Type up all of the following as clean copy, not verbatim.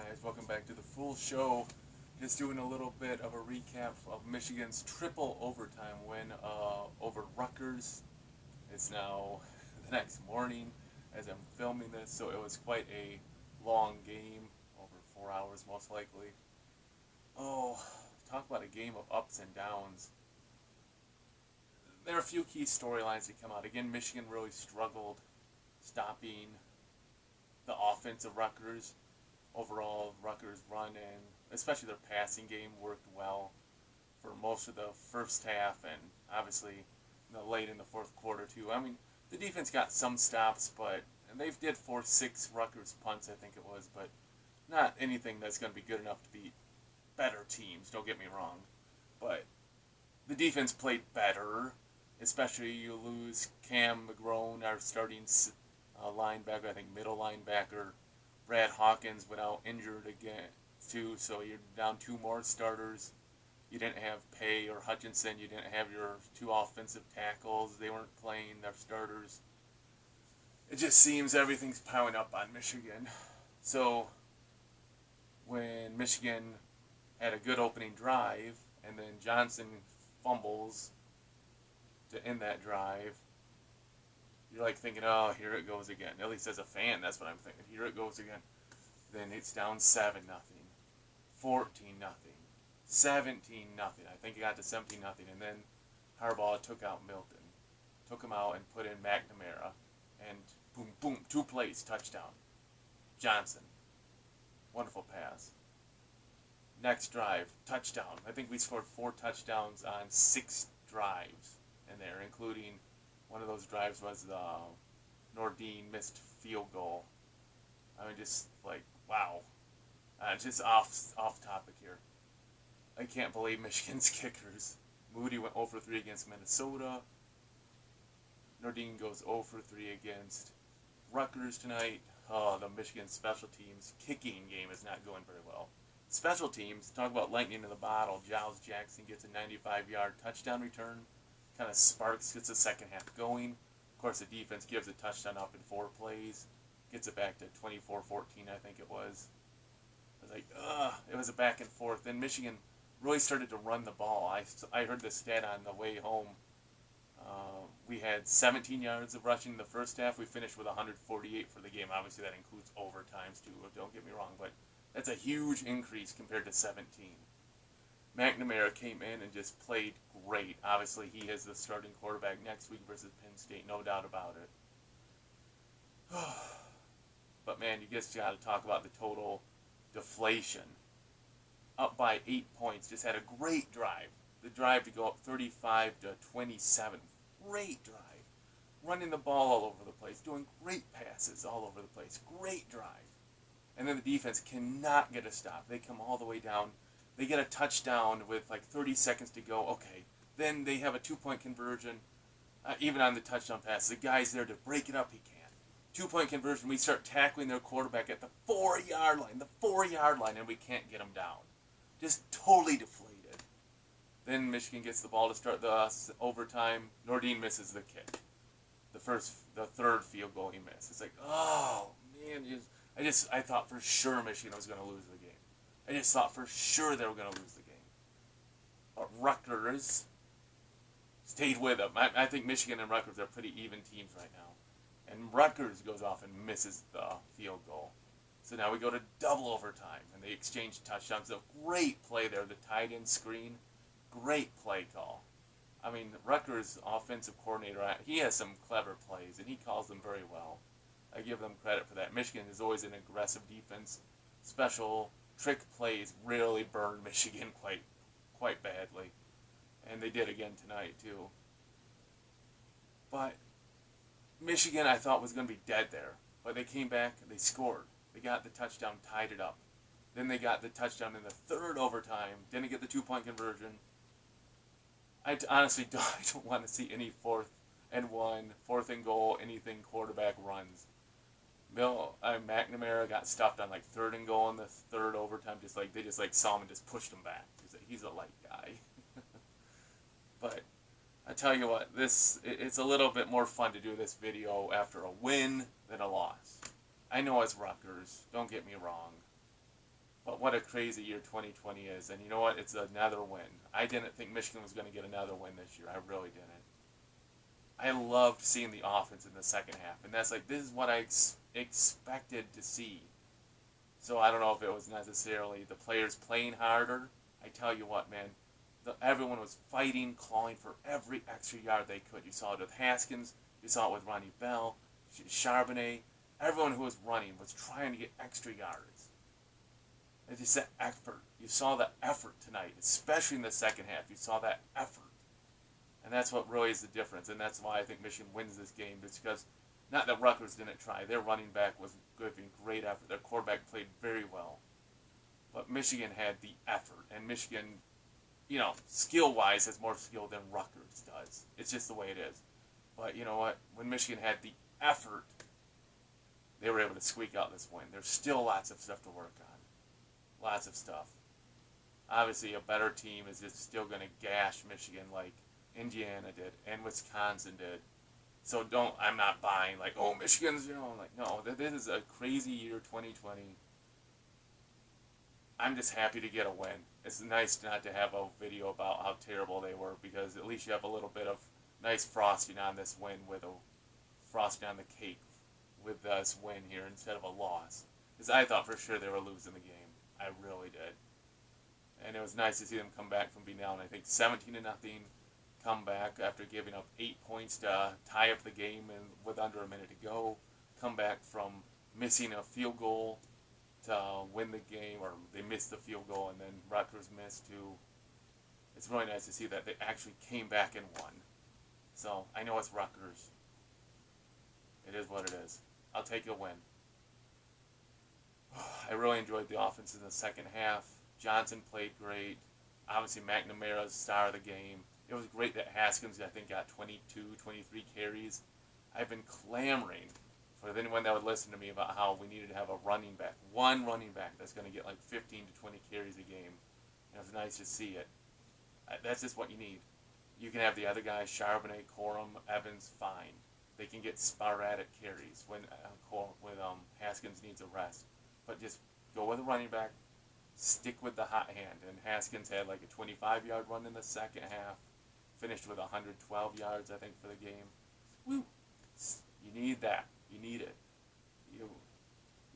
guys? Welcome back to the full show. Just doing a little bit of a recap of Michigan's triple overtime win over Rutgers. It's now the next morning as I'm filming this, so it was quite a long game, over 4 hours most likely. Oh, talk about a game of ups and downs. There are a few key storylines that come out. Again, Michigan really struggled stopping the offense of Rutgers. Overall, Rutgers' run and especially their passing game worked well for most of the first half, and obviously late in the fourth quarter too. I mean, the defense got some stops, and they did force 6 Rutgers punts, I think it was, but not anything that's going to be good enough to beat better teams. Don't get me wrong, but the defense played better. Especially you lose Cade McNamara, our starting linebacker, I think middle linebacker. Brad Hawkins went out injured again too, so you're down 2 more starters. You didn't have Pay or Hutchinson. You didn't have your 2 offensive tackles. They weren't playing their starters. It just seems everything's piling up on Michigan. So when Michigan had a good opening drive and then Johnson fumbles to end that drive, you're like thinking, oh, here it goes again. At least as a fan, that's what I'm thinking. Here it goes again. Then it's down 7-0, 14-0, 17-0. I think it got to 17-0, and then Harbaugh took out Milton, took him out and put in McNamara, and boom, boom, 2 plays, touchdown. Johnson, wonderful pass. Next drive, touchdown. I think we scored 4 touchdowns on 6 drives in there, including one of those drives was the Nordine missed field goal. I mean, just like, wow. Just off topic here. I can't believe Michigan's kickers. Moody went 0 for 3 against Minnesota. Nordine goes 0 for 3 against Rutgers tonight. Oh, the Michigan special teams kicking game is not going very well. Special teams, talk about lightning in the bottle. Giles Jackson gets a 95-yard touchdown return. Kind of sparks, gets the second half going. Of course, the defense gives a touchdown up in 4 plays. Gets it back to 24-14, I think it was. I was like, it was a back and forth. Then Michigan really started to run the ball. I heard the stat on the way home. We had 17 yards of rushing in the first half. We finished with 148 for the game. Obviously, that includes overtimes, too. Don't get me wrong, but that's a huge increase compared to 17. McNamara came in and just played great. Obviously, he is the starting quarterback next week versus Penn State, no doubt about it. But, man, you just got to talk about the total deflation. Up by 8 points, just had a great drive. The drive to go up 35-27. Great drive. Running the ball all over the place, doing great passes all over the place. Great drive. And then the defense cannot get a stop. They come all the way down. They get a touchdown with like 30 seconds to go. Okay, then they have a 2-point conversion. Even on the touchdown pass, the guy's there to break it up. He can't. 2-point conversion. We start tackling their quarterback at the 4-yard line. The 4-yard line, and we can't get him down. Just totally deflated. Then Michigan gets the ball to start the overtime. Nordine misses the kick. The third field goal he missed. It's like, oh man, I thought for sure Michigan was going to lose the game. I just thought for sure they were going to lose the game. But Rutgers stayed with them. I think Michigan and Rutgers are pretty even teams right now. And Rutgers goes off and misses the field goal. So now we go to double overtime, and they exchange touchdowns. A great play there, the tight end screen. Great play call. I mean, Rutgers' offensive coordinator, he has some clever plays, and he calls them very well. I give them credit for that. Michigan is always an aggressive defense. Special trick plays really burned Michigan quite badly. And they did again tonight, too. But Michigan, I thought, was going to be dead there. But they came back, they scored. They got the touchdown, tied it up. Then they got the touchdown in the third overtime. Didn't get the 2-point conversion. I honestly don't want to see any 4th and 1, 4th and goal, anything quarterback runs. McNamara got stuffed on like 3rd and goal in the third overtime. They just saw him and just pushed him back. He's a light guy. But I tell you what, it's a little bit more fun to do this video after a win than a loss. I know it's Rutgers, don't get me wrong. But what a crazy year 2020 is. And you know what? It's another win. I didn't think Michigan was going to get another win this year. I really didn't. I loved seeing the offense in the second half. And that's like, this is what I expected to see. So I don't know if it was necessarily the players playing harder. I tell you what, man. Everyone was fighting, clawing for every extra yard they could. You saw it with Haskins. You saw it with Ronnie Bell, Charbonnet. Everyone who was running was trying to get extra yards. It's just that effort. You saw the effort tonight, especially in the second half. You saw that effort. And that's what really is the difference. And that's why I think Michigan wins this game. It's because, not that Rutgers didn't try. Their running back was giving great effort. Their quarterback played very well. But Michigan had the effort. And Michigan, you know, skill-wise has more skill than Rutgers does. It's just the way it is. But you know what? When Michigan had the effort, they were able to squeak out this win. There's still lots of stuff to work on. Lots of stuff. Obviously, a better team is just still going to gash Michigan like Indiana did and Wisconsin did. So I'm not buying like, oh, Michigan's, you know, like, no, this is a crazy year, 2020. I'm just happy to get a win. It's nice not to have a video about how terrible they were, because at least you have a little bit of nice frosting on this win, with a frosting on the cake with this win here instead of a loss. Because I thought for sure they were losing the game. I really did. And it was nice to see them come back from being down, I think 17-0, come back after giving up 8 points to tie up the game and with under a minute to go, come back from missing a field goal to win the game, or they missed the field goal and then Rutgers missed too. It's really nice to see that they actually came back and won. So I know it's Rutgers. It is what it is. I'll take a win. I really enjoyed the offense in the second half. Johnson played great. Obviously McNamara's star of the game. It was great that Haskins, I think, got 22, 23 carries. I've been clamoring for anyone that would listen to me about how we needed to have a running back. One running back that's going to get like 15 to 20 carries a game. And it was nice to see it. That's just what you need. You can have the other guys, Charbonnet, Corum, Evans, fine. They can get sporadic carries when Haskins needs a rest. But just go with a running back, stick with the hot hand. And Haskins had like a 25-yard run in the second half, finished with 112 yards, I think, for the game. Woo! You need that. You need it. You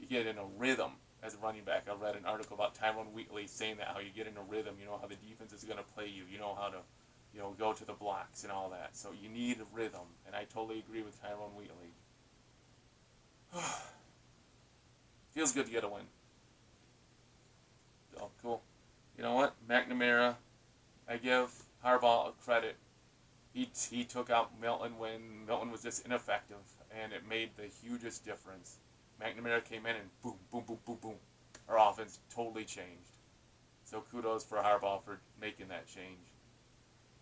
get in a rhythm as a running back. I read an article about Tyrone Wheatley saying that, how you get in a rhythm, you know how the defense is going to play you, you know how to, you know, go to the blocks and all that. So you need a rhythm, and I totally agree with Tyrone Wheatley. Feels good to get a win. So, cool. You know what? McNamara, I give Harbaugh credit. He took out Milton when Milton was just ineffective, and it made the hugest difference. McNamara came in and boom, boom, boom, boom, boom. Our offense totally changed. So kudos for Harbaugh for making that change.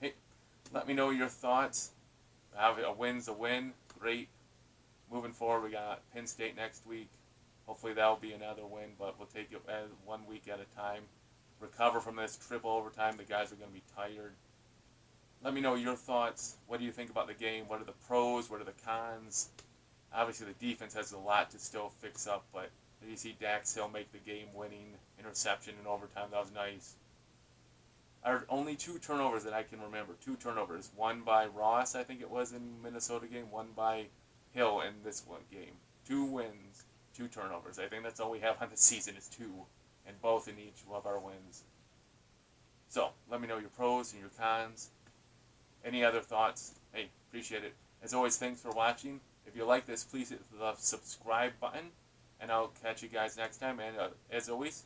Hey, let me know your thoughts. Have a win's a win. Great. Moving forward, we got Penn State next week. Hopefully that'll be another win, but we'll take it 1 week at a time. Recover from this triple overtime. The guys are going to be tired. Let me know your thoughts. What do you think about the game? What are the pros? What are the cons? Obviously, the defense has a lot to still fix up, but did you see Dax Hill make the game-winning interception in overtime? That was nice. Only 2 turnovers that I can remember. 2 turnovers. One by Ross, I think it was, in Minnesota game. One by Hill in this one game. 2 wins, 2 turnovers. I think that's all we have on the season is 2, and both in each of our wins. So, let me know your pros and your cons. Any other thoughts? Hey, appreciate it. As always, thanks for watching. If you like this, please hit the subscribe button, and I'll catch you guys next time. And as always,